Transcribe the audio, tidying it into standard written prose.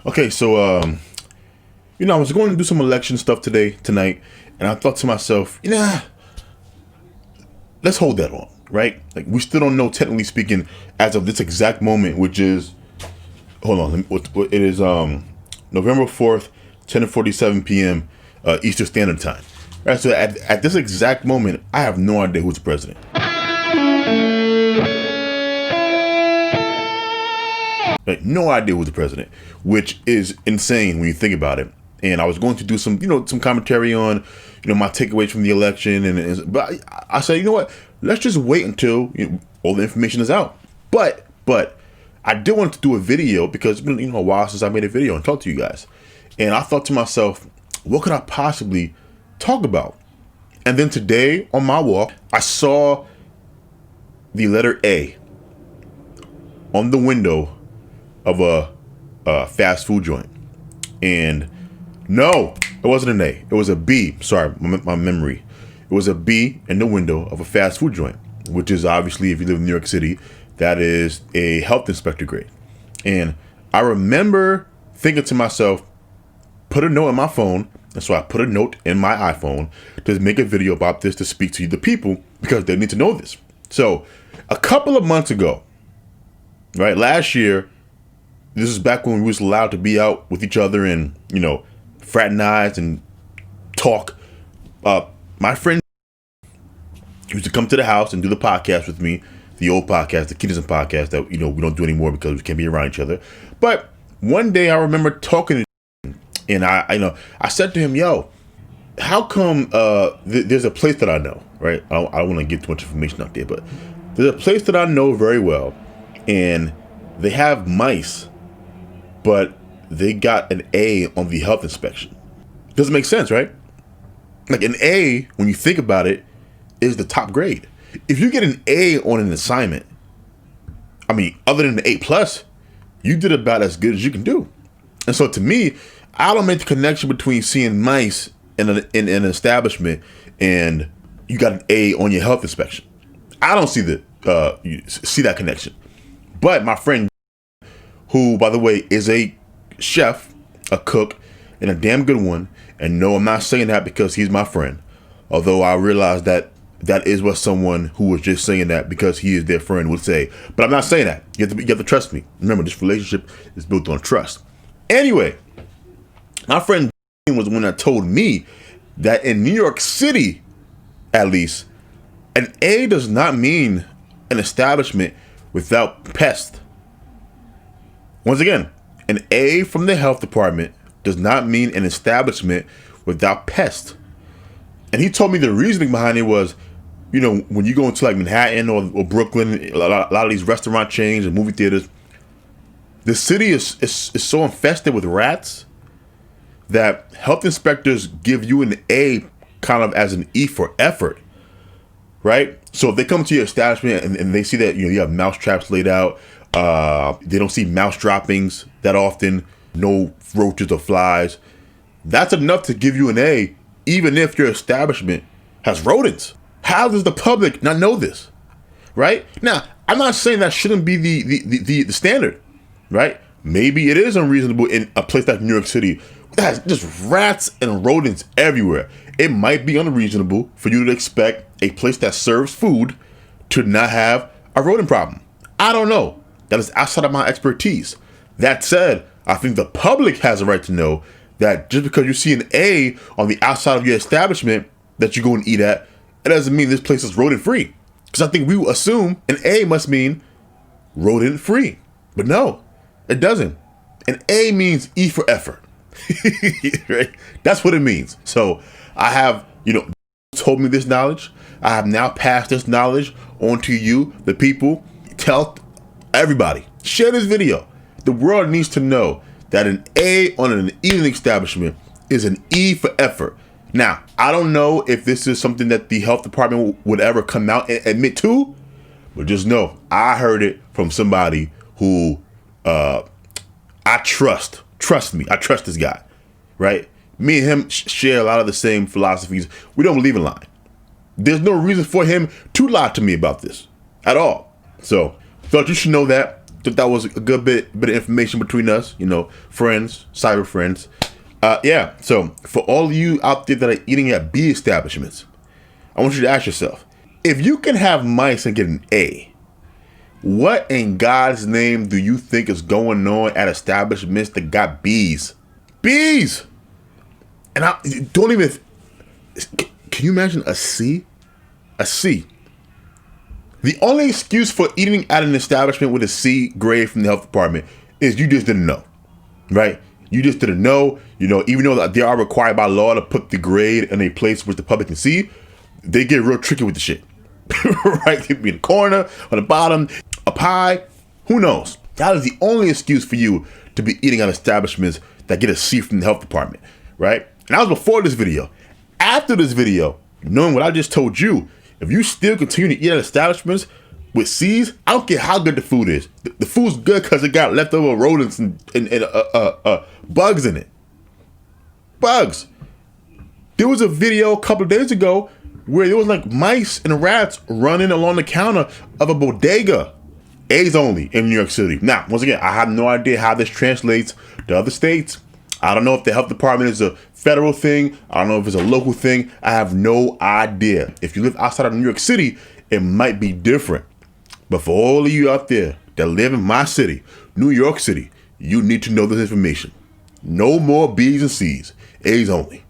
Okay, so I was going to do some election stuff tonight, and I thought to myself, let's hold that on, right? Like we still don't know, technically speaking, as of this exact moment, which is, hold on, it is November 4th, 10:47 p.m. Eastern Standard Time. Right, so at this exact moment, I have no idea who's the president. Like, no idea who's the president, which is insane when you think about it. And I was going to do some commentary on, my takeaways from the election, but I said, you know what? Let's just wait until all the information is out. But I did want to do a video because it's been a while since I made a video and talked to you guys, and I thought to myself, what could I possibly talk about? And then today on my walk, I saw the letter A on the window of a fast food joint. And no, it wasn't an A. It was a B. Sorry, my memory. It was a B in the window of a fast food joint, which is obviously, if you live in New York City, that is a health inspector grade. And I remember thinking to myself, put a note in my phone. And so I put a note in my iPhone to make a video about this to speak to the people because they need to know this. So a couple of months ago, right, last year, this is back when we was allowed to be out with each other and, fraternize and talk. My friend used to come to the house and do the podcast with me, the old podcast, the Kiddism podcast that, we don't do anymore because we can't be around each other. But one day I remember talking to him, and I said to him, yo, how come there's a place that I know, right? I don't want to give too much information out there, but there's a place that I know very well, and they have mice, but they got an A on the health inspection. Doesn't make sense, right? Like an A, when you think about it, is the top grade. If you get an A on an assignment, other than the A+, you did about as good as you can do. And so to me, I don't make the connection between seeing mice in an establishment and you got an A on your health inspection. I don't see see that connection. But my friend, who, by the way, is a chef, a cook, and a damn good one, and no, I'm not saying that because he's my friend, although I realize that is what someone who was just saying that because he is their friend would say. But I'm not saying that. You have to trust me. Remember, this relationship is built on trust. Anyway, my friend was the one that told me that in New York City, at least, an A does not mean an establishment without pest. Once again, an A from the health department does not mean an establishment without pest. And he told me the reasoning behind it was, when you go into like Manhattan or Brooklyn, a lot of these restaurant chains and movie theaters, the city is so infested with rats that health inspectors give you an A kind of as an E for effort, right? So if they come to your establishment and they see that you have mouse traps laid out, they don't see mouse droppings that often, no roaches or flies, that's enough to give you an A, even if your establishment has rodents. How does the public not know this, right? Now, I'm not saying that shouldn't be the standard, right? Maybe it is unreasonable in a place like New York City that has just rats and rodents everywhere. It might be unreasonable for you to expect a place that serves food to not have a rodent problem. I don't know. That is outside of my expertise. That said, I think the public has a right to know that just because you see an A on the outside of your establishment that you go and eat at, it doesn't mean this place is rodent free. Because I think we assume an A must mean rodent free. But no, it doesn't. An A means E for effort. Right? That's what it means. So I have, told me this knowledge. I have now passed this knowledge on to you, the people. Tell everybody. Share this video. The world needs to know that an A on an eating establishment is an E for effort. Now, I don't know if this is something that the health department would ever come out and admit to, but just know I heard it from somebody who I trust. Trust me, I trust this guy, right? Me and him share a lot of the same philosophies. We don't believe in lying. There's no reason for him to lie to me about this at all. So, thought you should know that. Thought that was a good bit of information between us, friends, cyber friends. Yeah, so for all of you out there that are eating at B establishments, I want you to ask yourself, if you can have mice and get an A, what in God's name do you think is going on at establishments that got B's? B's! And don't even, can you imagine a C? A C. The only excuse for eating at an establishment with a C grade from the health department is you just didn't know, right? You just didn't know, even though that they are required by law to put the grade in a place which the public can see, they get real tricky with the shit, right? They be in the corner, on the bottom, up high, who knows? That is the only excuse for you to be eating at establishments that get a C from the health department, right? And that was before this video. After this video, knowing what I just told you, if you still continue to eat at establishments with C's, I don't care how good the food is. The food's good because it got leftover rodents and bugs in it. Bugs. There was a video a couple of days ago where there was like mice and rats running along the counter of a bodega. A's only in New York City. Now, once again, I have no idea how this translates to other states. I don't know if the health department is a federal thing. I don't know if it's a local thing. I have no idea. If you live outside of New York City, it might be different. But for all of you out there that live in my city, New York City, you need to know this information. No more B's and C's. A's only.